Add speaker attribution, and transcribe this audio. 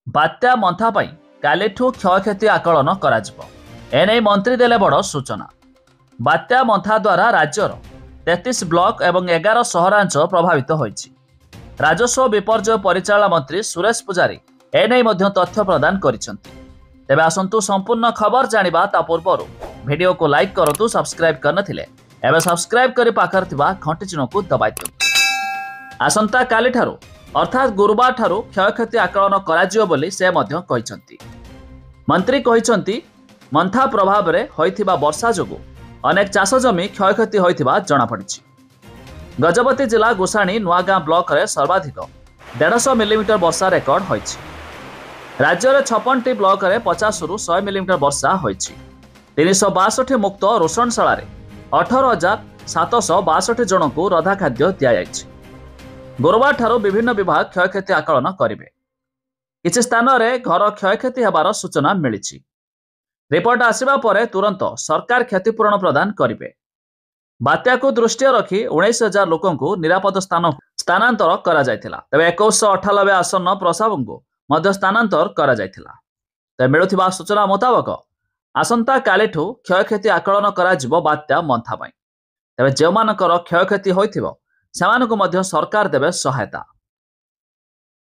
Speaker 1: बात्या मंथा पाई कालिठू क्षयक्षति आकलन कराजिबो। एने मंत्री देले बड़ सूचना। बात्या मंथा द्वारा राज्यर 33 ब्लॉक एवं 11 सहरांचल प्रभावित होइछि। राजस्व विपर्यय परिचालना मंत्री सुरेश पुजारी एने मध्य तथ्य प्रदान करिसेंति। तेबे आसंतु संपूर्ण खबर जानिबा ता पूर्वरु वीडियो को लाइक करतु, सब्सक्राइब करनथिले एबे सब्सक्राइब करि पाखर थिबा घंटी चिन्ह को दबाइ दियंतु। आसंता काली ठारू अर्थात गुरुवार ठारू क्षयक्षति आकलन कराजियो बोली से मध्य कहिसेंति। मंत्री कहिसेंति मंथा प्रभाव रे होइथिबा वर्षा जोगु अनेक चाष जमी क्षयक्षति होइथिबा जणा पड़िछि। गजपति जिला गुसाणी नुआगां ब्लॉक रे सर्वाधिक 150 मिलीमीटर वर्षा रेकर्ड होइछि। राज्य रे 56 ब्लॉक रे 50 रु 100 मिलीमीटर वर्षा होइछि। 362 मुक्त रोषणशाला रे 18,762 जन को रधा खाद्य दिया जाइछि। गुरुवार ठारू विभिन्न विभाग क्षयक्षति आकलन करिवे। किछि स्थान रे घर क्षयक्षति हेबार सूचना मिलिछि। रिपोर्ट आसिबा परे तुरंत सरकार क्षतिपूरण प्रदान करिवे। बात्या को दृष्टि रखी 19,000 लोकंकु निरापद स्थान स्थानांतर करा जायथिला। तबे 2198 आसन्न प्रसावंकु मध्य स्थानांतर करा जायथिला। तबे मिलुथिबा सूचना मुताबक आसंता कालिठू क्षयक्षति आकलन करा जिवो बात्या मंथा पई। तबे जेमानकर क्षयक्षति होइथिबो सेमानकु मध्य सरकार देबे सहायता।